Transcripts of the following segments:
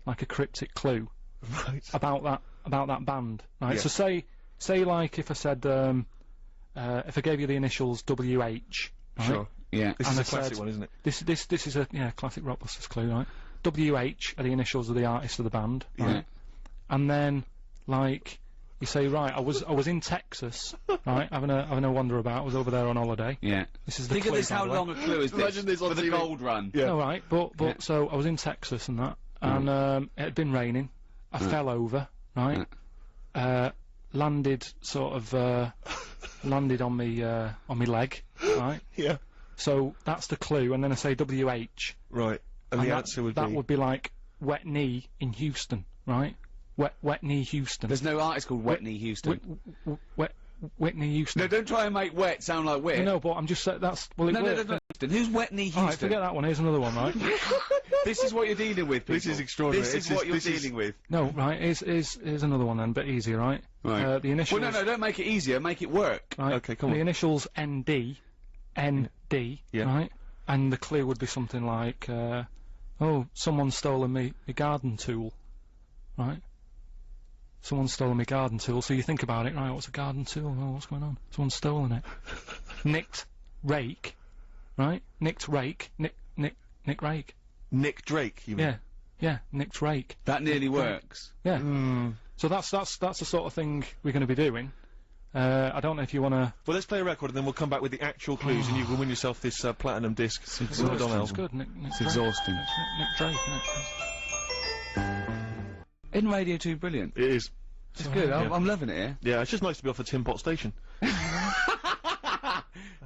like a cryptic clue Right. about that band, right? Yeah. So say like if I said if I gave you the initials WH, right? Sure. Yeah. This And is a I classic said- one, isn't it? This is a classic Rockbusters clue, right? WH are the initials of the artist of the band, right? Yeah. And then like you say, right, I was in Texas, right, having a wander about. I was over there on holiday. Yeah. This is the Think of clue, this, by how the way. long a clue is this? Imagine this on for the TV. gold run. Yeah. No, right, but Yeah. so I was in Texas and that, and it had been raining. I fell over, right? Landed sort of landed on me leg, right? Yeah. So that's the clue, and then I say WH. Right. And the answer would that be... would be like wet knee in Houston, right? Wet knee Houston. There's no artist called Whitney Houston. Whitney Houston. No, don't try and make wet sound like wet. No, but I'm just saying that's well. It No, worked. Houston. Who's Whitney Houston? Alright, forget that one. Here's another one, right? This is what you're dealing with, people. This is extraordinary. This is what you're dealing with. No, right. Here's another one then, bit easier, right? Right. The initials. Well, no, don't make it easier. Make it work. Right. Okay, come The on. initials ND, Yeah. right? And the clue would be something like, oh, someone's stolen me garden tool, right? Someone's stolen me garden tool. So you think about it, right? What's a garden tool? Oh, what's going on? Someone's stolen it. Nicked rake, right? Nicked rake. Nick rake. Nick Drake, you mean? Yeah. Nicked rake. That nearly works. Yeah. So that's the sort of thing we're going to be doing. I don't know if you want to. Well, let's play a record and then we'll come back with the actual clues and you can win yourself this platinum disc. It's Madonna album. good. Nick It's Drake. exhausting. Nick Drake, isn't it? Isn't Radio 2 brilliant? It is. It's good. I'm loving it here. Yeah, it's just nice to be off a Tin Pot station.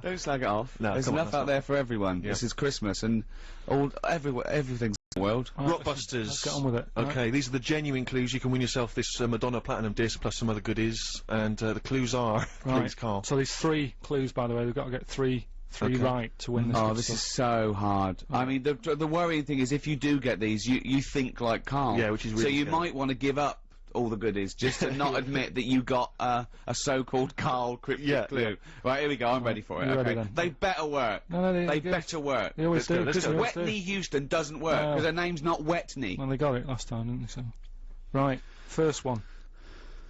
Don't slag it off. No, There's come on, enough that's out there for everyone. Yeah. This is Christmas and everything's in the world. Rockbusters. Let's get on with it. Okay, these are the genuine clues. You can win yourself this Madonna platinum disc plus some other goodies. And the clues are, please, Carl. So there's 3 clues, by the way. We've got to get three Okay. right to win this. Oh, good this stuff. is so hard. I mean, the worrying thing is if you do get these, you think like Carl. Yeah, which is So really you scary. might want to give up all the goodies just to not admit that you got a so-called Carl cryptic Yeah, clue. Right, here we go. I'm ready for it. You Okay, ready then? they better work. No, They good. better work. They always Let's do. go, let's Because go. They always do. Whitney Houston doesn't work No. because her name's not Whitney. Well, they got it last time, didn't they? So, right, first one.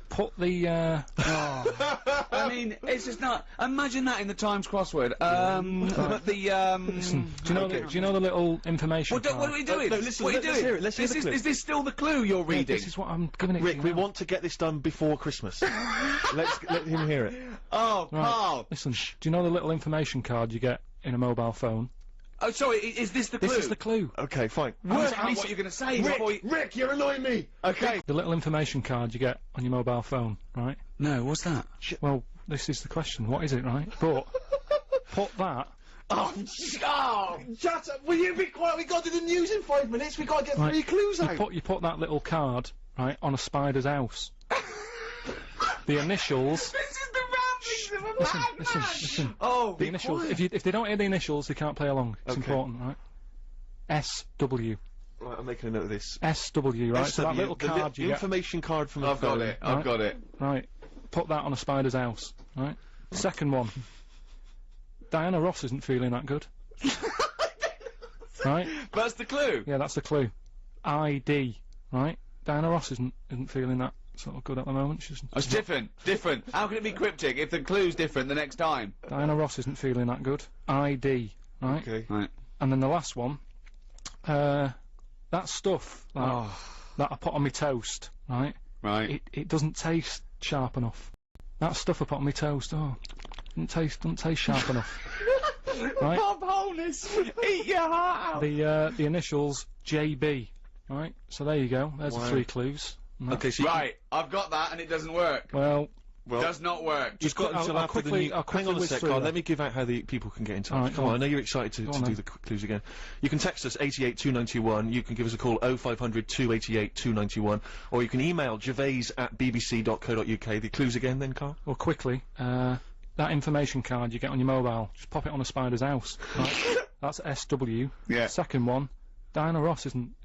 Put the I mean, it's just not. Imagine that in the Times crossword. But the do you know the little information? What are we doing? no, listen, what are you let's doing? hear it, let's hear the clue. Is this still the clue you're reading? This is what I'm giving it to Rick, you we now. want to get this done before Christmas. let him hear it. Oh, Right. Carl. Listen, do you know the little information card you get in a mobile phone? Oh, sorry. Is this the clue? This is the clue. Okay, fine. Work out what you're going to say. before you- Rick, you're annoying me! Okay. The little information card you get on your mobile phone, right? No, what's that? Well, this is the question. What is it, right? But put that. Oh, Shut up! Will you be quiet? We got to do the news in 5 minutes. We got to get Right. 3 clues out. You put that little card right on a spider's house. The initials. This is the ramblings of a madman. Listen. Oh, The initials. If they don't hear the initials, they can't play along. It's Okay. important, right? SW. Right, I'm making a note of this. SW, right? So that little the card you get. information card from the I've got phone. it. I've got it. Right. Put that on a spider's house, right? Second one. Diana Ross isn't feeling that good. Right? That's the clue. Yeah, that's the clue. ID, right? Diana Ross isn't feeling that sort of good at the moment. It's different. How can it be cryptic if the clue's different the next time? Diana Ross isn't feeling that good. ID, right? Okay. Right. And then the last one, that stuff that I put on my toast, right? Right. It doesn't taste sharp enough. That stuff I put on my toast, doesn't taste sharp enough. Right? Bob Holness, eat your heart out. The initials JB, right? So there you go. There's the Wow. 3 clues. And that- Okay, so Right, I've got that and it doesn't work. Well, Does not work. You've got until I'll after the quickly- new. I'll Hang quickly on a whiz sec, through Carl. that. Let me give out how the people can get in touch. Alright, Come go on, on. I know you're excited to Go on do then. the clues again. You can text us 888-291. You can give us a call 0500 288 291, or you can email gervais@bbc.co.uk. The clues again, then, Carl. well, quickly, that information card you get on your mobile, just pop it on a spider's house. Right? That's SW. Yeah. Second one, Diana Ross isn't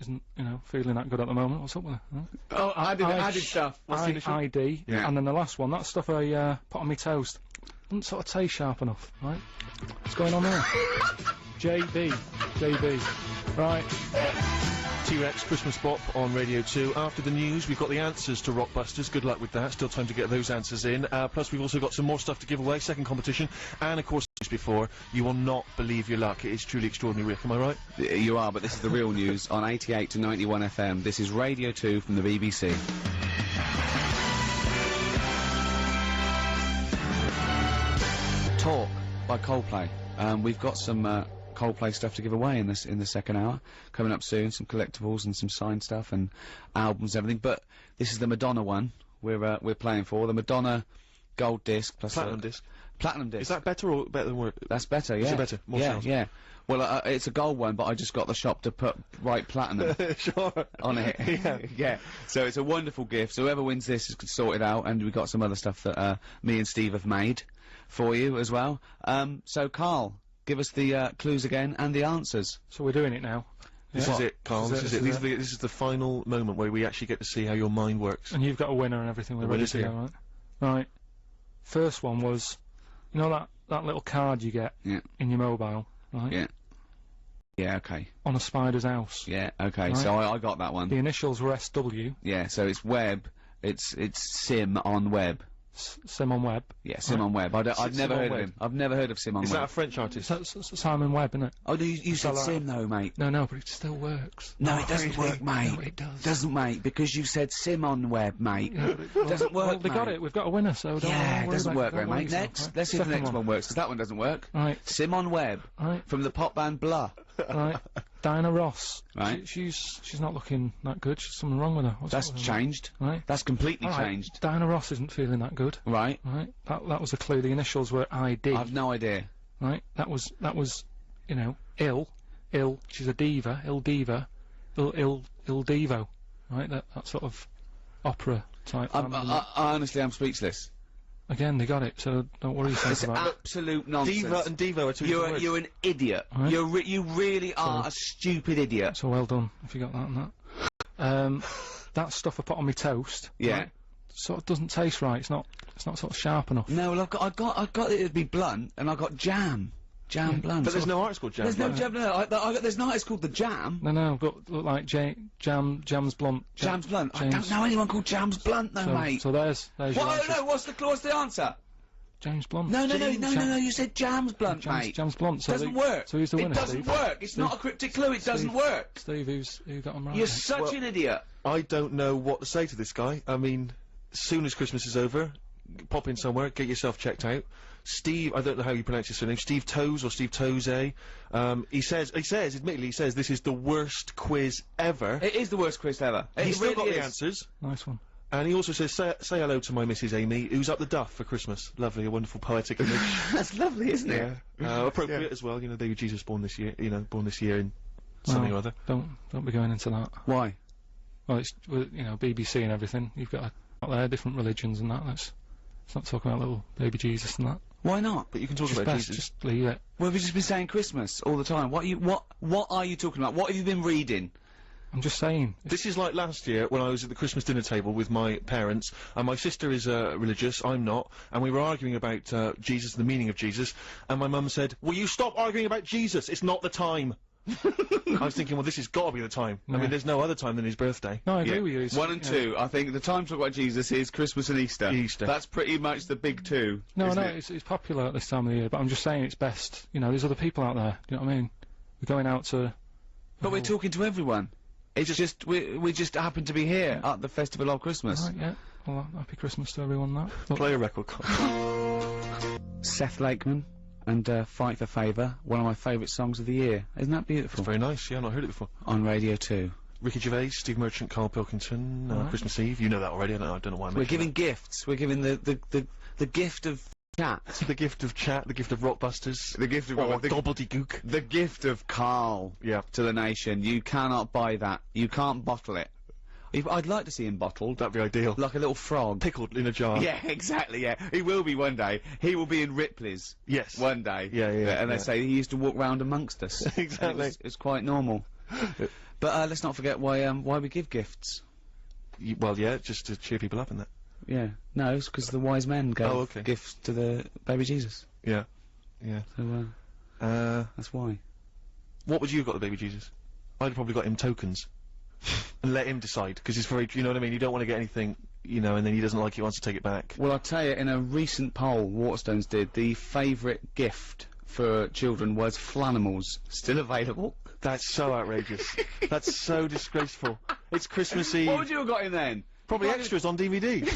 feeling that good at the moment. What's up with her? Huh? Oh, added stuff. What's the initial? ID. Yeah. And then the last one, that stuff I put on my toast, doesn't sort of taste sharp enough, right? What's going on there? JB. Right. T-Rex Christmas Bop on Radio 2. After the news, we've got the answers to Rockbusters. Good luck with that. Still time to get those answers in. Plus, we've also got some more stuff to give away. Second competition. And, of course, as before, you will not believe your luck. It is truly extraordinary, Rick. Am I right? You are, but this is the real news on 88 to 91 FM. This is Radio 2 from the BBC. Talk by Coldplay. We've got some Coldplay stuff to give away in the second hour. Coming up soon, some collectibles and some signed stuff and albums and everything. But this is the Madonna one we're playing for. The Madonna gold disc plus Platinum disc. Platinum disc. Is that better or better than work? That's better, yeah. Is it better? More yeah, sales? yeah. Well, it's a gold one, but I just got the shop to put right platinum Sure. on it. Yeah. Yeah. So it's a wonderful gift. So whoever wins this is sorted out, and we've got some other stuff that me and Steve have made for you as well. So Carl, give us the clues again and the answers. So we're doing it now. This Yeah. is it, Carl. This is it. This is the final moment where we actually get to see how your mind works. And you've got a winner and everything. We're The ready winner's to go, here. right? Right. First one was, you know that little card you get Yeah. in your mobile, right? Yeah. Yeah. Okay. On a spider's house. Yeah. Okay. Right. So I got that one. The initials were SW. Yeah. So it's web. It's sim on web. Simon Webb. Yeah. Sim on web. I've never Simon heard of Webb. him. I've never heard of Sim on Is that a web. French artist? Simon Webb, isn't it? Oh, no, you said Fella. sim though, mate. No, but it still works. No, it doesn't work, mate. No, it does. Doesn't, mate, because you said sim on web, mate. Yeah, but it Doesn't work, Well, they got mate. it. We've got a winner, so don't Yeah, it worry doesn't about work, don't right, worry mate. yourself, Next, right? let's see if the Second next one works, because that one doesn't work. Right, Sim on web, right, from the pop band Blur. right. Diana Ross. Right. She's not looking that good. There's something wrong with her. What's That's up with her? changed. Right. That's completely All right, changed. Diana Ross isn't feeling that good. Right. Right. That was a clue. The initials were ID. I've no idea. Right. That was you know, ill. She's a diva. Ill diva. Ill divo. Right. That sort of opera type. I honestly, I'm speechless. Again, they got it. So don't worry yourself It's about it. absolute nonsense. Diva and Devo are two different words. You're an idiot. Right. You really are a stupid idiot. So well done if you got that and that. That stuff I put on my toast. Yeah. Right, sort of doesn't taste right. It's not sort of sharp enough. No, well, I got it to be blunt, and I got jam blunt. But there's no artist called Jam. There's no right? jam. No, there's an artist called the Jam. No, but look like Jam's Blunt. Jam's Blunt. I James. don't know anyone called Jam's Blunt, though, mate. So there's your What? answer. No, what's the answer? James Blunt. No. You said Jam's Blunt, mate. Jam's Blunt. So Doesn't work. So who's the winner? It doesn't Steve? work. It's not a cryptic clue. It doesn't work. Steve, who got 'em right? You're mate? such an idiot. I don't know what to say to this guy. I mean, as soon as Christmas is over, pop in somewhere, get yourself checked out. Steve, I don't know how you pronounce his surname, Steve Toes or Steve Toze. He says, admittedly, this is the worst quiz ever. It is the worst quiz ever. He's It still really got the is. answers. Nice one. And he also says, say hello to my Mrs. Amy, who's up the duff for Christmas. Lovely, a wonderful poetic image. That's lovely, isn't it? Appropriate as well, you know, they were Jesus born this year in something or other. Don't be going into that. Why? Well, it's BBC and everything. You've got out there different religions and that. Let's not talk about little baby Jesus and that. Why not? But you can talk Just about best, Jesus. just leave it. Well, we've just been saying Christmas all the time. What are you talking about? What have you been reading? I'm just saying. This is like last year when I was at the Christmas dinner table with my parents, and my sister is religious, I'm not, and we were arguing about Jesus and the meaning of Jesus, and my mum said, "Will you stop arguing about Jesus? It's not the time." I was thinking, well, this has got to be the time. I Yeah. mean, there's no other time than his birthday. No, I agree with you. It's, 1 and 2. I think the time to talk about Jesus is Christmas and Easter. Easter. That's pretty much the big two. No, isn't no, it? it's popular at this time of the year, but I'm just saying it's best. You know, there's other people out there. Do you know what I mean? We're going out to. But we're talking to everyone. It's just we just happen to be here at the festival of Christmas. Right, yeah. Well, happy Christmas to everyone. That. Play a record. Seth Lakeman and Fight for Favour, one of my favourite songs of the year. Isn't that beautiful? Very nice. Yeah, I've not heard it before. On Radio 2. Ricky Gervais, Steve Merchant, Carl Pilkington, Alright. Christmas Eve. You know that already. I don't know why I'm We're giving gifts. We're giving the gift of chat. the gift of chat, the gift of Rockbusters, The gift of or gobbledygook. the gift of Carl Yeah. to the nation. You cannot buy that. You can't bottle it. I'd like to see him bottled, That'd be ideal. like a little frog. Pickled in a jar. Yeah, exactly, yeah. He will be one day. He will be in Ripley's Yes. one day. Yeah, And they yeah. say he used to walk round amongst us. Exactly. And it's quite normal. But let's not forget why we give gifts. Well, yeah, just to cheer people up and that. Yeah. No, it's because the wise men gave Oh, okay. gifts to the baby Jesus. Yeah. Yeah. So, that's why. What would you have got the baby Jesus? I'd have probably got him tokens. and let him decide, because he's very, you know what I mean, you don't want to get anything, you know, and then he doesn't like it, wants to take it back. Well, I'll tell you, in a recent poll Waterstones did, the favourite gift for children was Flanimals. Still available. That's so outrageous. That's so disgraceful. It's Christmas Eve. What would you have got him then? Probably extras on DVD.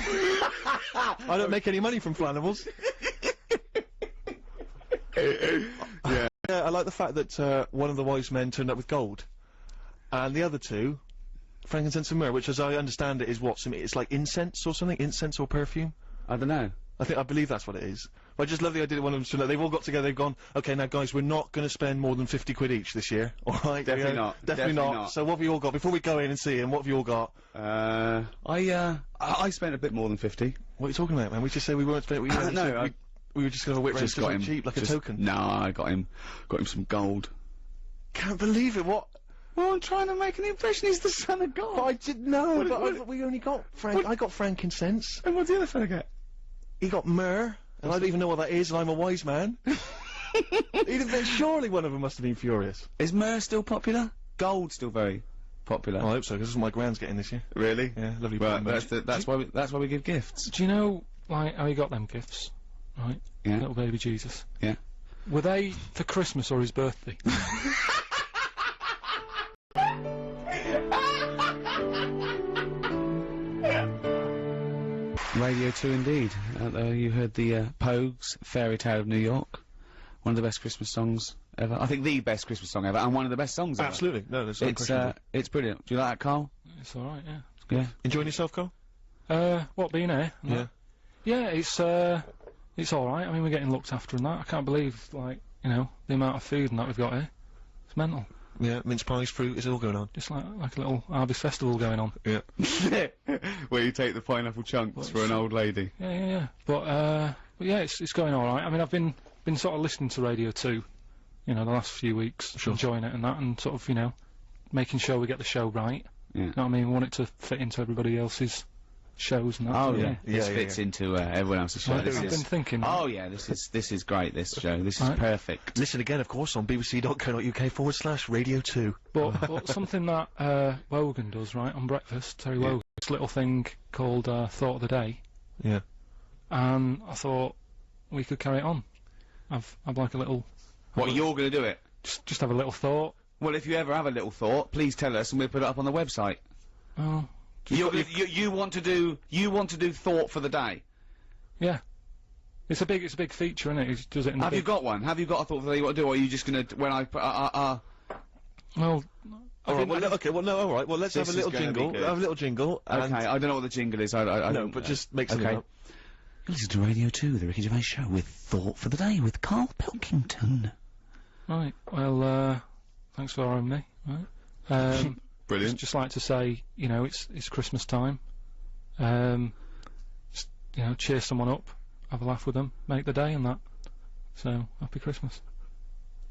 I don't make any money from Flanimals. Yeah. Yeah, I like the fact that one of the wise men turned up with gold, and the other two, frankincense and myrrh, which, as I understand it, is what it's like incense or something, incense or perfume. I don't know. I believe that's what it is. But I just love the idea that one of them, they've all got together, they've gone, okay, now guys, we're not going to spend more than 50 quid each this year, alright? Definitely not. Definitely not. So what have you all got? Before we go in and see him, what have you all got? I spent a bit more than 50. What are you talking about, man? We just said we weren't spending, we were just going to whip round Just got something him cheap, like a token. No, I got him some gold. Can't believe it, what? Well, I'm trying to make an impression, he's the son of God. But I didn't know, we only got I got frankincense. And what did the other fella get? He got myrrh, and I don't even know what that is, and I'm a wise man. Surely one of them must have been furious. Is myrrh still popular? Gold still very popular. I hope so, because this is what my grand's getting this year. Really? Yeah, lovely. Well, that's why we give gifts. Do you know, like, how he got them gifts? Right? Yeah. Little baby Jesus. Yeah. Were they for Christmas or his birthday? Radio 2 indeed. You heard the Pogues, Fairy Tale of New York. One of the best Christmas songs ever. I think the best Christmas song ever, and one of the best songs ever. Absolutely. No, there's no question about it. It's brilliant. Do you like that, Carl? It's alright, yeah. Yeah. Enjoying yourself, Carl? What, being here? Yeah. Yeah, it's alright. I mean, we're getting looked after and that. I can't believe, like, you know, the amount of food and that we've got here. It's mental. Yeah, mince pies, fruit, it's all going on. Just like a little harvest festival going on. Yeah. Where you take the pineapple chunks for an old lady. Yeah. But yeah, it's going alright. I mean, I've been sort of listening to Radio 2, you know, the last few weeks, Sure. enjoying it and that, and sort of, you know, making sure we get the show right. Yeah. You know what I mean? We want it to fit into everybody else's shows and that. Oh so, yeah, this fits into everyone else's show. I've been thinking. Oh yeah, this is great. This show, this is perfect. Listen again, of course, on bbc.co.uk/Radio 2. But something that Wogan does, right, on breakfast, Terry Wogan, this little thing called Thought of the Day. Yeah. And I thought we could carry it on. I've like a little... What, you're going to do it? Just have a little thought. Well, if you ever have a little thought, please tell us and we'll put it up on the website. Oh. You want to do thought for the day? Yeah. It's a big feature, isn't it? He does it in Have you got one? Have you got a thought for the day you want to do, or are you just going to, when I put, Well... Alright, well, okay, well, no, alright, well, let's have a little jingle. Have a little jingle. Okay, I don't know what the jingle is, I No, don't, but just make something up. Listen to Radio 2, the Ricky Gervais Show, with Thought for the Day, with Carl Pilkington. Right, well, thanks for having me, right? Brilliant. Just like to say, you know, it's Christmas time. Just, you know, cheer someone up, have a laugh with them, make the day and that. So, happy Christmas.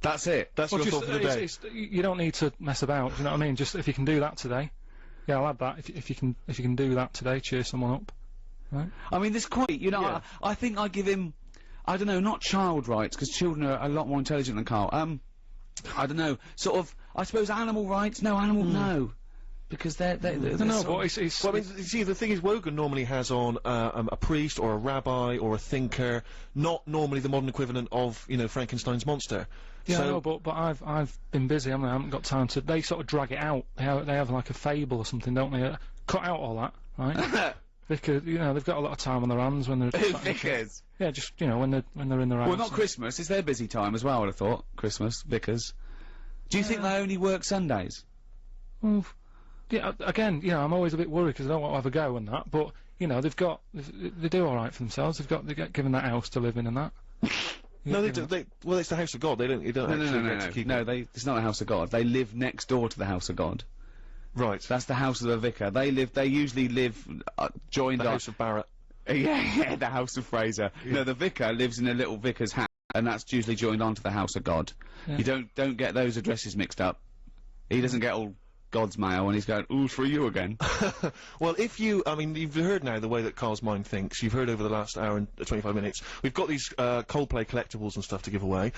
That's it. That's your thought for the day. You don't need to mess about, do you know what I mean? Just, if you can do that today, yeah, I'll add that. If you can do that today, cheer someone up. Right? I mean, this quite, you know, Yeah. I think I give him, I don't know, not child rights, because children are a lot more intelligent than Carl. I don't know, sort of, I suppose animal rights? No, no. Because they're No, but it's... Well, I mean, you see, the thing is, Wogan normally has on a priest or a rabbi or a thinker, not normally the modern equivalent of, you know, Frankenstein's monster. Yeah, so, no, but I've been busy, haven't I? I haven't got time to... They sort of drag it out. They have like a fable or something, don't they? Cut out all that, right? Because, you know, they've got a lot of time on their hands when they're... Vickers? Yeah, just, you know, when they're in their house. Well, not Christmas, it's their busy time as well, I'd have thought. Christmas, Vickers. Do you think they only work Sundays? Well, yeah, again, you know, I'm always a bit worried because I don't want to have a go and that, but, you know, they do alright for themselves, they get given that house to live in and that. no, they do, well, it's the house of God, they don't actually get to keep No, it. it's not the house of God. They live next door to the house of God. Right. That's the house of the vicar. They usually live, joined The up. house of Barrett. Yeah, the house of Fraser. Yeah. No, the vicar lives in a little vicar's house, and that's usually joined onto the house of God. Yeah. You don't get those addresses mixed up. He doesn't get all God's mail, and he's going, ooh, for you again. Well, I mean, you've heard now the way that Carl's mind thinks. You've heard over the last hour and 25 minutes. We've got these, Coldplay collectibles and stuff to give away.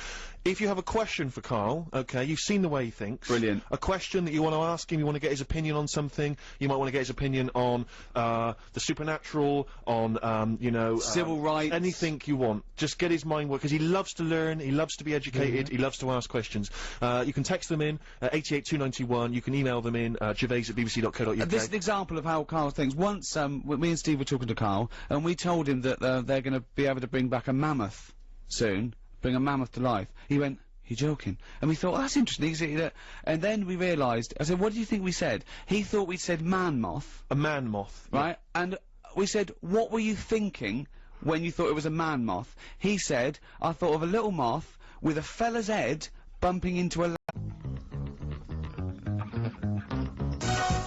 If you have a question for Carl, okay, you've seen the way he thinks. Brilliant. A question that you want to ask him, you want to get his opinion on something, you might want to get his opinion on, the supernatural, on, you know... Civil rights. Anything you want. Just get his mind work, because he loves to learn, he loves to be educated, he loves to ask questions. You can text them in, 88291, you can email them in, gervais@bbc.co.uk. This is an example of how Carl thinks. Once, me and Steve were talking to Carl, and we told him that they're going to be able to bring back a mammoth soon, bring a mammoth to life. He went, "You're joking?" And we thought, oh, that's interesting, isn't it? And then we realised, I said, what do you think we said? He thought we'd said man moth. A man moth. Right? And we said, what were you thinking when you thought it was a man moth? He said, I thought of a little moth with a fella's head bumping into a...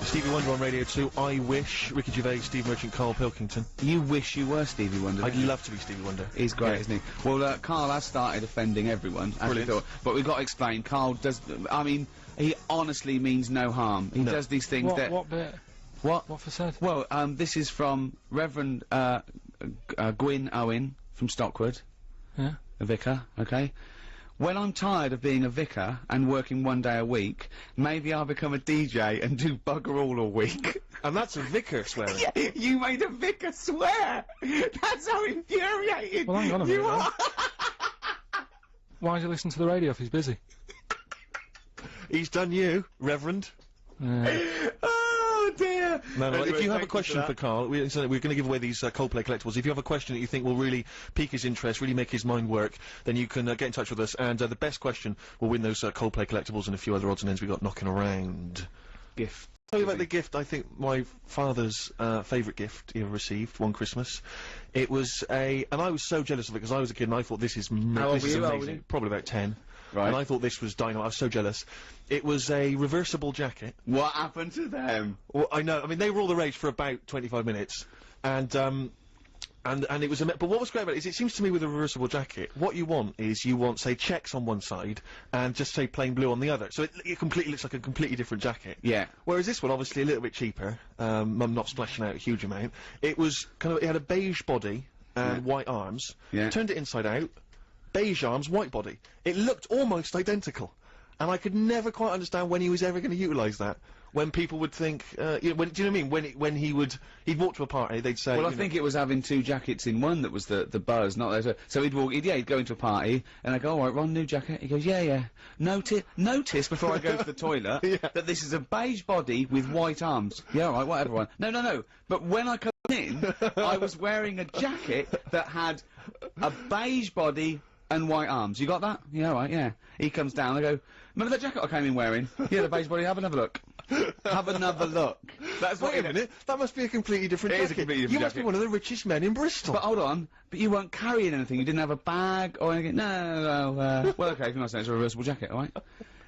Stevie Wonder on Radio 2, I Wish, Ricky Gervais, Steve Merchant, Carl Pilkington. You wish you were Stevie Wonder. I'd love to be Stevie Wonder. He's great, Yeah. isn't he? Well, Carl has started offending everyone, as we Brilliant. thought. But we've got to explain, Carl does... I mean, he honestly means no harm. He does these things that... What bit? What? What for said? Well, this is from Reverend, Gwyn Owen from Stockwood. Yeah. A vicar, okay? When I'm tired of being a vicar and working one day a week, maybe I'll become a DJ and do bugger all a week. And that's a vicar swearing. Yeah, you made a vicar swear! That's how infuriated Well, hang on a minute you then. are! Why does he listen to the radio if he's busy? He's done you, Reverend. Yeah. Oh dear! No, no, Anyway, if you have a thank question for for that. Carl, we're going to give away these Coldplay collectibles. If you have a question that you think will really pique his interest, really make his mind work, then you can get in touch with us, and the best question will win those Coldplay collectibles and a few other odds and ends we got knocking around. Gift. Tell you about the gift. I think my father's favourite gift he ever received one Christmas. It was and I was so jealous of it because I was a kid and I thought this is How old this is were you? How old were amazing. you? Probably about 10. Right. And I thought this was dynamite. I was so jealous. It was a reversible jacket. What happened to them? Well, I know. I mean, they were all the rage for about 25 minutes, and it was. But what was great about it is, it seems to me with a reversible jacket, what you want is say checks on one side and just say plain blue on the other. So it completely looks like a completely different jacket. Yeah. Whereas this one, obviously, a little bit cheaper. Mum not splashing out a huge amount. It was it had a beige body and white arms. Yeah. Turned it inside out, beige arms, white body. It looked almost identical. And I could never quite understand when he was ever going to utilise that. When people would think, you know, do you know what I mean? When he'd walk to a party, they'd say. Well, I think it was having two jackets in one that was the buzz, not that. So he'd go into a party, and I go, all right, Ron, new jacket. He goes, yeah. Notice before I go to the toilet that this is a beige body with white arms. Yeah, all right, whatever. One. No. But when I come in, I was wearing a jacket that had a beige body and white arms. You got that? Yeah, all right, yeah. He comes down, I go, remember that jacket I came in wearing? Yeah, the beige body, have another look. Have another look. That's what Wait a minute, that must be a completely different It jacket. is a completely different You must be jacket. one of the richest men in Bristol. But hold on, but you weren't carrying anything, you didn't have a bag or anything? No, well, okay, if you're not saying it's a reversible jacket, alright?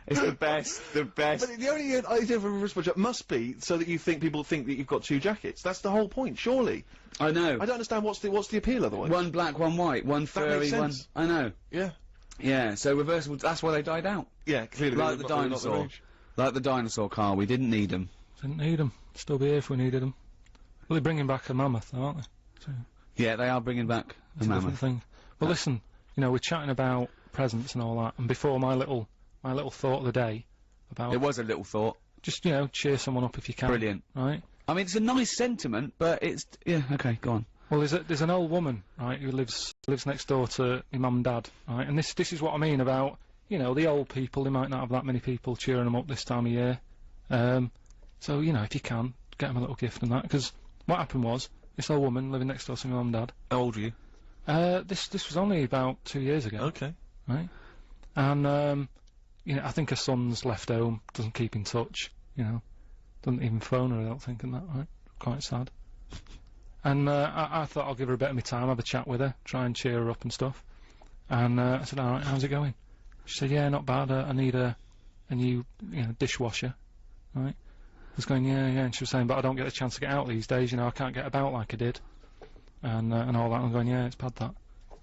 It's the best. But the only idea of a reversible jacket must be so that people think that you've got two jackets. That's the whole point, surely. I know. I don't understand what's the appeal otherwise. One black, one white, one furry, makes one... sense. I know. Yeah. Yeah, so reversible, that's why they died out. Yeah, clearly. Like the they're not the dinosaur. rage. Like the dinosaur, Carl, we didn't need them. Didn't need them. Still be here if we needed them. Well, they're bringing back a mammoth, though, aren't they? So, Yeah, they are bringing back a it's a different mammoth. thing. Well, listen, you know, we're chatting about presents and all that, and before my little thought of the day about It was a little thought. just, you know, cheer someone up if you can. Brilliant. Right? I mean, it's a nice sentiment, but it's... Yeah, okay, go on. Well, there's an old woman, right, who lives next door to my mum and dad, right, and this is what I mean about, you know, the old people. They might not have that many people cheering them up this time of year, so you know, if you can, get them a little gift and that, because what happened was this old woman living next door to my mum and dad. How old are you? This was only about 2 years ago, Okay. right, and you know, I think her son's left home, doesn't keep in touch, you know, doesn't even phone her, I don't think, and that, right, quite sad. And I thought I'll give her a bit of my time, have a chat with her, try and cheer her up and stuff. And I said, all right, how's it going? She said, yeah, not bad. I need a new, you know, dishwasher. Right? I was going, yeah. And she was saying, but I don't get a chance to get out these days. You know, I can't get about like I did, and all that. I'm going, yeah, it's bad that.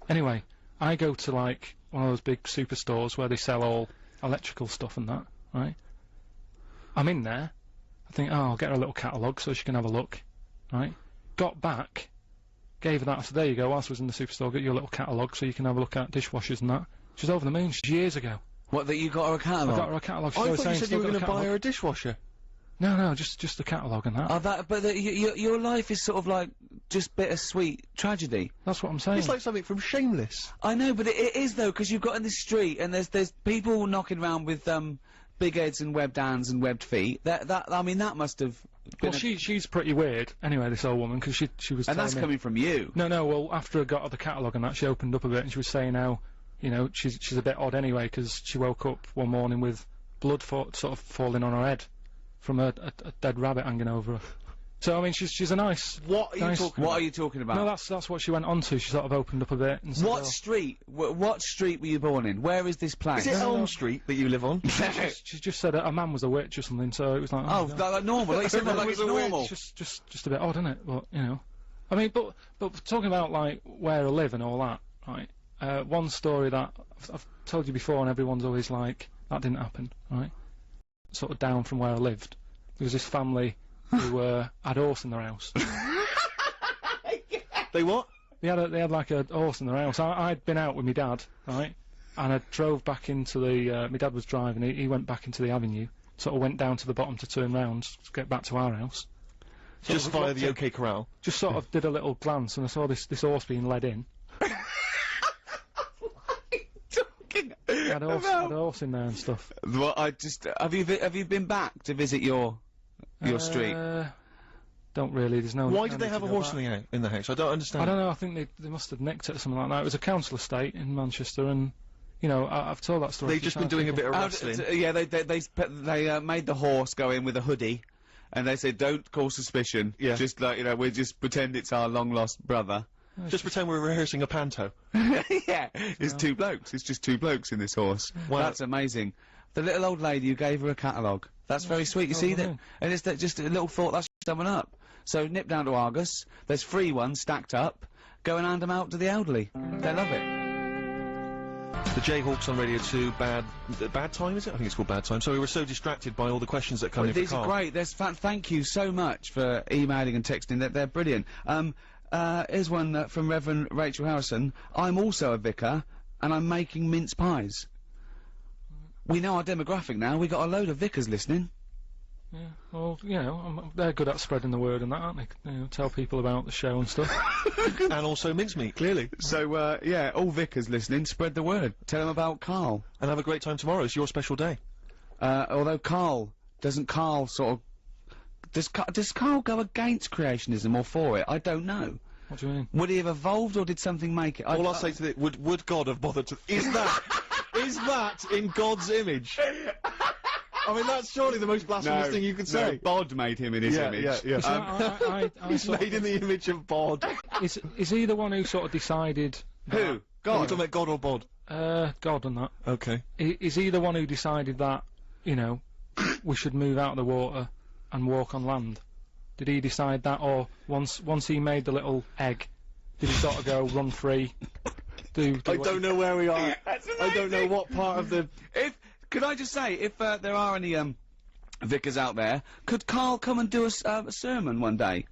Anyway, I go to like one of those big superstores where they sell all electrical stuff and that. Right? I'm in there, I think, oh, I'll get her a little catalogue so she can have a look, right? Got back, gave her that. I said, there you go. Whilst I was in the superstore, get you a little catalogue so you can have a look at dishwashers and that. She's over the moon. She's years ago. What, that you got her a catalogue? I got her a catalogue. I thought you said you were going to buy her a dishwasher. No, just the catalogue and that. Oh, but your life is sort of like just bittersweet tragedy. That's what I'm saying. It's like something from Shameless. I know, but it is though, because you've got in the street and there's people knocking around with big heads and webbed hands and webbed feet. I mean, that must have been. Well, she's pretty weird. Anyway, this old woman, because she was. And telling that's me, coming from you. No. Well, after I got her the catalogue and that, she opened up a bit and she was saying how, you know, she's a bit odd anyway, because she woke up one morning with blood sort of falling on her head from a dead rabbit hanging over her. So I mean, she's a nice. What are you talking about? What are you talking about? No, that's what she went on to. She sort of opened up a bit and said, What oh, street? What street were you born in? Where is this place? Is it Elm Street that you live on? she just said a man was a witch or something. So it was like, Oh, no. like normal. Like you said, like it's normal. It's just a bit odd, isn't it? But you know, I mean, but talking about like where I live and all that, right? One story that I've told you before, and everyone's always like, that didn't happen, right? Sort of down from where I lived, there was this family who had a horse in their house. They what? They had like a horse in their house. I'd been out with my dad, right? And I drove back into the. My dad was driving. He went back into the avenue. Sort of went down to the bottom to turn round to get back to our house. Just via the OK Corral. Just sort of did a little glance, and I saw this horse being led in. Had a horse in there and stuff. Well, have you been back to visit your street? Don't really. There's no. Why did they have a horse in the house? I don't understand. I don't know. I think they must have nicked it or something like that. It was a council estate in Manchester, and you know, I've told that story. They've just been doing a bit of wrestling. Yeah, they made the horse go in with a hoodie, and they said, "Don't cause suspicion. Yeah. Just like, you know, we just pretend it's our long lost brother." Just pretend we're rehearsing a panto. Yeah, it's two blokes. It's just two blokes in this horse. Wow. That's amazing. The little old lady who gave her a catalogue. That's very sweet. You see that? And it's just a little thought. That's someone up. So nip down to Argus. There's free ones stacked up. Go and hand them out to the elderly. They love it. The Jayhawks on Radio 2, bad time, is it? I think it's called Bad Time. So we were so distracted by all the questions that come in. These are great. Thank you so much for emailing and texting. They're brilliant. Here's one from Reverend Rachel Harrison. I'm also a vicar, and I'm making mince pies. We know our demographic now. We got a load of vicars listening. Yeah, well, you know, they're good at spreading the word and that, aren't they? You know, tell people about the show and stuff. And also mincemeat, clearly. So, yeah, all vicars listening, spread the word. Tell them about Carl. And have a great time tomorrow. It's your special day. Although doesn't Carl sort of... Does Carl go against creationism or for it? I don't know. What do you mean? Would he have evolved or did something make it? All I'll say to it, would God have bothered to... Is that in God's image? I mean, that's surely the most blasphemous thing you could say. Bod made him in his image. Yeah. He's made in the image of Bod. Is he the one who sort of decided... Who? God. Are you talking about God or Bod? God and that. Okay. Is he the one who decided that, you know, we should move out of the water and walk on land? Did he decide that, or once he made the little egg, did he sort of go run free? I don't know where we are. I don't know what part of the... Could I just say, if there are any vicars out there, could Carl come and do a sermon one day?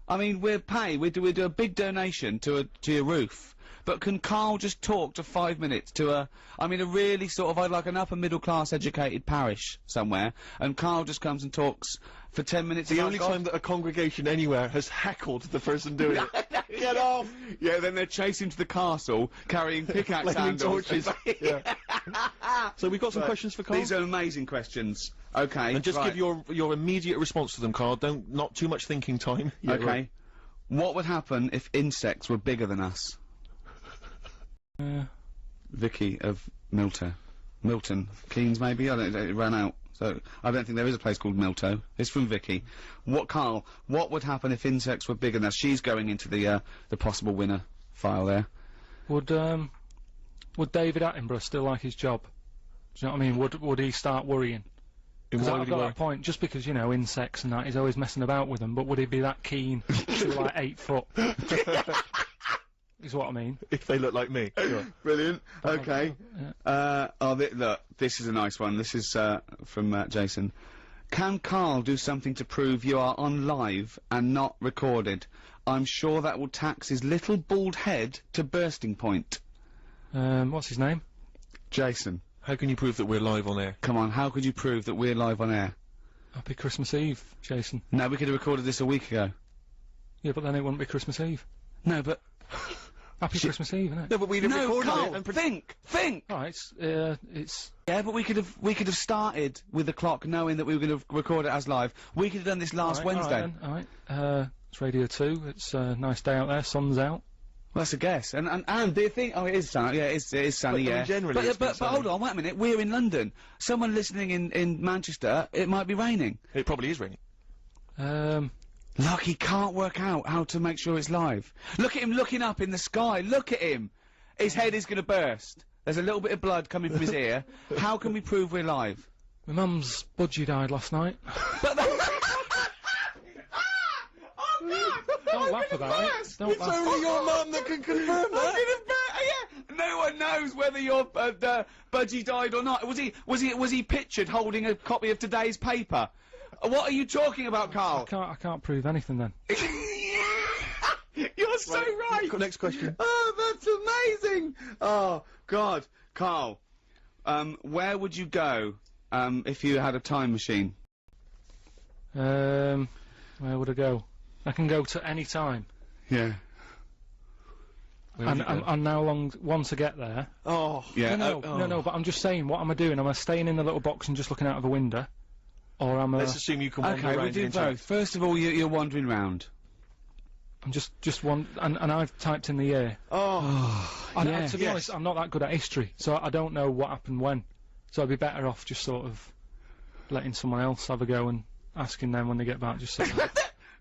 I mean, we do a big donation to your roof. But can Carl just talk to 5 minutes to a really sort of, like an upper middle class educated parish somewhere, and Carl just comes and talks for 10 minutes. The only time that a congregation anywhere has heckled the person doing it. Get off! Yeah, then they're chasing to the castle, carrying pickaxe handles. Torches. Yeah. So we've got some questions for Carl. These are amazing questions. Okay. And just give your immediate response to them, Carl. Not too much thinking time. Yeah, okay. Right. What would happen if insects were bigger than us? Vicky of Milton Keynes, maybe. I don't know, it ran out, so I don't think there is a place called Milto. It's from Vicky. Carl, what would happen if insects were bigger than us? She's going into the possible winner file there. Would David Attenborough still like his job? Do you know what I mean? Would he start worrying? Because I've got that point, just because, you know, insects and that, he's always messing about with them, but would he be that keen to, like, 8 foot? Is what I mean. If they look like me. Sure. Brilliant. Okay. Yeah. Look, this is a nice one. This is from Jason. Can Carl do something to prove you are on live and not recorded? I'm sure that will tax his little bald head to bursting point. What's his name? Jason. How can you prove that we're live on air? Come on, how could you prove that we're live on air? Happy Christmas Eve, Jason. No, we could have recorded this a week ago. Yeah, but then it wouldn't be Christmas Eve. No, but... Happy Christmas Eve, isn't it? No, but we'd have No, recorded Carl, it and think! Alright, it's... Yeah, but we could have started with the clock knowing that we were going to record it as live. We could have done this last Wednesday. Alright, it's Radio 2, it's a nice day out there, sun's out. Well, that's a guess. And do you think... Oh, it is sunny. Yeah, it is sunny, But, I mean, yeah. generally it's been but sunny. hold on, wait a minute. We're in London. Someone listening in Manchester, it might be raining. It probably is raining. Look, he can't work out how to make sure it's live. Look at him looking up in the sky. Look at him. His head is going to burst. There's a little bit of blood coming from his ear. How can we prove we're live? My mum's budgie died last night. But Don't laugh about it. Don't laugh. Only your mum that can confirm that. Yeah. No one knows whether your budgie died or not. Was he pictured holding a copy of today's paper? What are you talking about, Carl? I can't prove anything then. You're so right. Next question. Oh, that's amazing. Oh God, Carl. Where would you go if you had a time machine? Where would I go? I can go to any time. Yeah. And now once I get there. Oh. Yeah. No, but I'm just saying, what am I doing? Am I staying in the little box and just looking out of a window? Or am I... Let's assume you can wander Okay, around we'll do the entire- both. First of all, you're wandering round. I'm just one... And I've typed in the year. Oh. To be honest, I'm not that good at history, so I don't know what happened when. So I'd be better off just sort of letting someone else have a go and asking them when they get back, just so...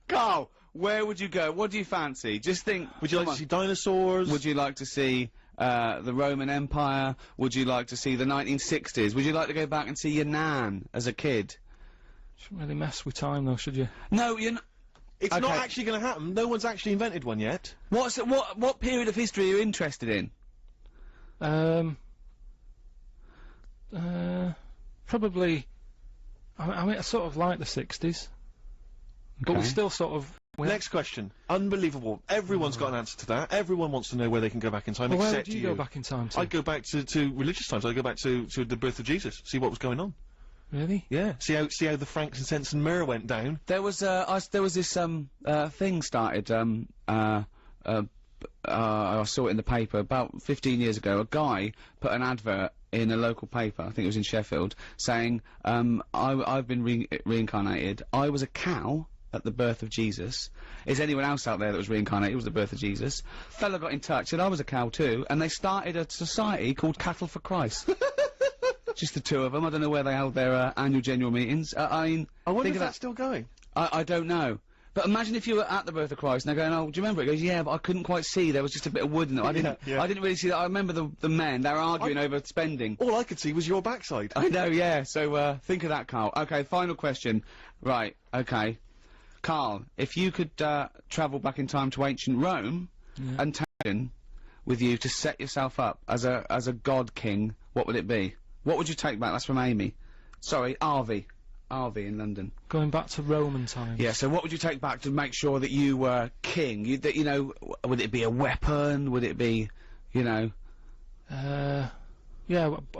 Carl, where would you go? What do you fancy? Just think. Would you like to see dinosaurs? Would you like to see the Roman Empire? Would you like to see the 1960s? Would you like to go back and see your nan as a kid? Shouldn't really mess with time though, should you? No, you're not. It's Okay. not actually going to happen. No one's actually invented one yet. What period of history are you interested in? Probably... I mean, I sort of like the 60s. But Okay. we still sort of... Next question. Unbelievable. Everyone's got an answer to that. Everyone wants to know where they can go back in time, Well, where except would you go back in time to? I'd go back to religious times. I'd go back to the birth of Jesus, see what was going on. Really? Yeah. See how the frankincense and myrrh went down. There was this thing started I saw it in the paper about 15 years ago. A guy put an advert in a local paper, I think it was in Sheffield, saying I've been reincarnated. I was a cow at the birth of Jesus. Is anyone else out there that was reincarnated? It was the birth of Jesus. Fella got in touch, said I was a cow too, and they started a society called Cattle for Christ. Just the two of them. I don't know where they held their annual general meetings. I mean, I wonder think if of that's still going. I don't know. But imagine if you were at the birth of Christ and they're going, oh, do you remember it? He goes, yeah, but I couldn't quite see. There was just a bit of wood in it. I didn't really see that. I remember the men, they were arguing over spending. All I could see was your backside. I know, yeah. So, think of that, Carl. Okay, final question. Right, okay. Carl, if you could, travel back in time to ancient Rome and take with you to set yourself up as a god king, what would it be? What would you take back? That's from Amy. Sorry, Arvy in London. Going back to Roman times. Yeah, so what would you take back to make sure that you were king? Would it be a weapon? Would it be, Yeah, a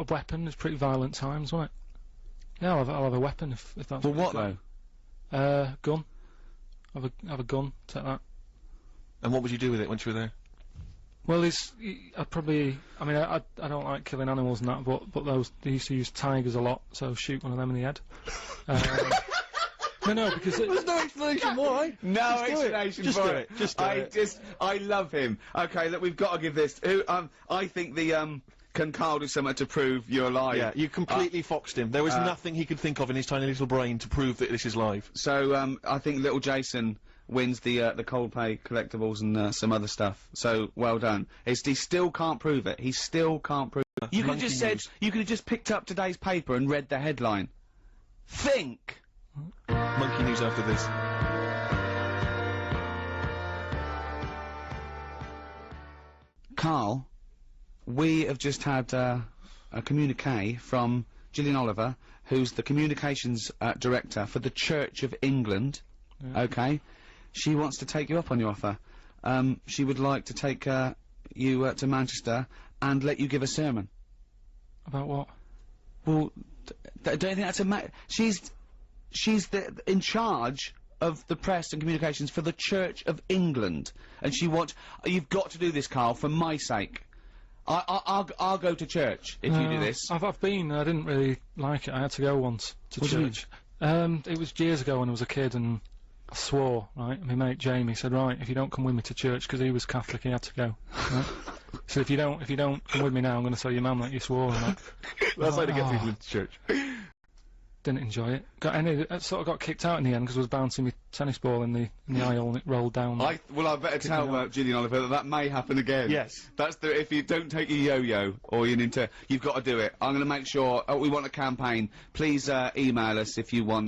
weapon. It's pretty violent times, wasn't it? Yeah, I'll have a weapon if that's Well, what you've though? got. Gun. Have a gun. Take that. And what would you do with it once you were there? Well, I'd probably... I mean, I don't like killing animals and that, but they used to use tigers a lot, so shoot one of them in the head. No, because... There's no explanation why. No Just do it. explanation Just for do it. it. Just do it. I love him. Okay, look, we've got to give this. I think can Carl do something to prove you're alive? Yeah, you completely foxed him. There was nothing he could think of in his tiny little brain to prove that this is live. So, I think little Jason wins the Coldplay collectibles and some other stuff. So well done. He still can't prove it. He still can't prove it. You could have just said. You could have just picked up today's paper and read the headline. Think. Monkey news after this. Carl, we have just had a communique from Gillian Oliver, who's the communications director for the Church of England. Yeah. Okay, she wants to take you up on your offer. She would like to take you to Manchester and let you give a sermon. About what? Well, don't you think that's she's in charge of the press and communications for the Church of England, and she wants. You've got to do this, Carl, for my sake. I'll go to church if you do this. I've been. I didn't really like it. I had to go once to church. It was years ago when I was a kid, and I swore. Right, my mate Jamie said, "Right, if you don't come with me to church," because he was Catholic, he had to go. Right? So if you don't come with me now, I'm going to tell your mum that you swore. And That's how to get people into church. Didn't enjoy it. I sort of got kicked out in the end because I was bouncing my tennis ball in the aisle and it rolled down. I better tell Gillian Oliver that may happen again. Yes. That's if you don't take your yo-yo or your Ninja, you've got to do it. I'm going to make sure. We want a campaign. Please email us if you want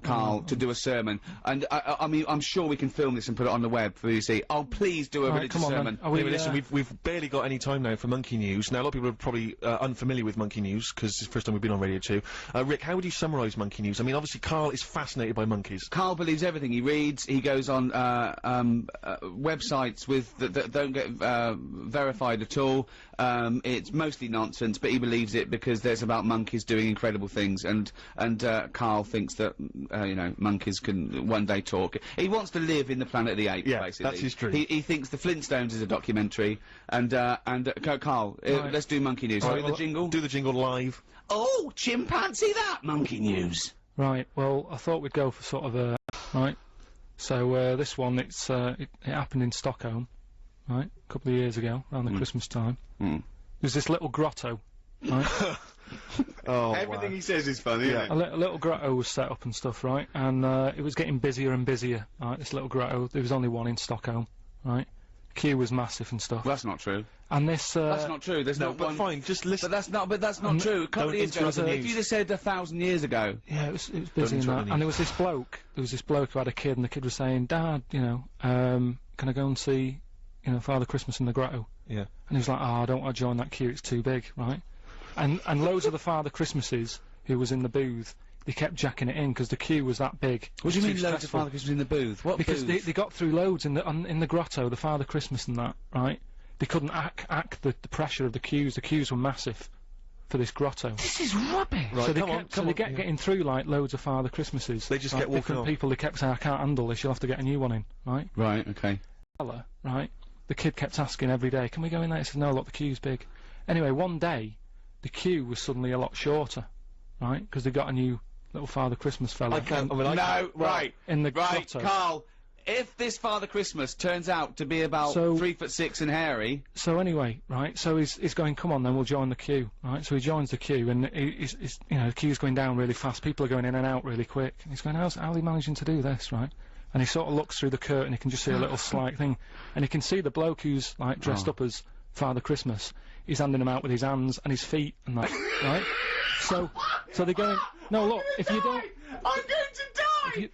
Carl to do a sermon. And I mean, I'm sure we can film this and put it on the web for you to see. Oh, please do a religious sermon. Listen, we've barely got any time now for Monkey News. Now a lot of people are probably unfamiliar with Monkey News because it's the first time we've been on Radio 2. Rick, how would you summarise Monkey News? I mean, obviously Carl is fascinated by monkeys. Carl believes everything he reads. He goes on websites that don't get verified at all. It's mostly nonsense, but he believes it because it's about monkeys doing incredible things, and Carl thinks that you know, monkeys can one day talk. He wants to live in the Planet of the Apes, basically. That's his dream. He thinks the Flintstones is a documentary, and Carl, let's do Monkey News. Right, the jingle. Do the jingle live. Oh, chimpanzee that Monkey News. Right, well, I thought we'd go for sort of a... Right, so, this one, it happened in Stockholm, right, a couple of years ago, around the Christmas time. There's this little grotto, right? Everything he says is funny, isn't it? A little grotto was set up and stuff, right, and, it was getting busier and busier, right, this little grotto. There was only one in Stockholm, right? Queue was massive and stuff. Well, that's not true. And this, that's not true. There's no, but one. fine, just listen. But that's not true. A couple of years ago, if you'd have said 1,000 years ago. Yeah, it was busy in that. And there was this bloke who had a kid, and the kid was saying, "Dad, you know, can I go and see, you know, Father Christmas in the grotto?" Yeah. And he was like, "Oh, I don't want to join that queue, it's too big," right? And loads of the Father Christmases who was in the booth, they kept jacking it in because the queue was that big. What do you mean loads of Father Christmas in the booth? What because booth? they got through loads in the grotto, the Father Christmas and that, right? They couldn't act the pressure of the queues. The queues were massive for this grotto. This is rubbish. Right, so they kept getting through like loads of Father Christmases. They just like, kept walking different on. people. They kept saying, "I can't handle this. You'll have to get a new one in." Right. Right. Okay. Right. The kid kept asking every day, "Can we go in there?" He said, "No, look, the queue's big." Anyway, one day, the queue was suddenly a lot shorter, right? Because they got a new little Father Christmas fella. In the grotto. Carl. If this Father Christmas turns out to be about 3'6" and hairy. So anyway, right, so he's going, "Come on then, we'll join the queue," right? So he joins the queue, and he's you know, the queue's going down really fast, people are going in and out really quick, and he's going, how's he managing to do this, right? And he sort of looks through the curtain, he can just see a little slight thing, and he can see the bloke who's, like, dressed up as Father Christmas. He's handing him out with his hands and his feet and that, right? So they're going, "No, look, if you don't..." I'm going to die!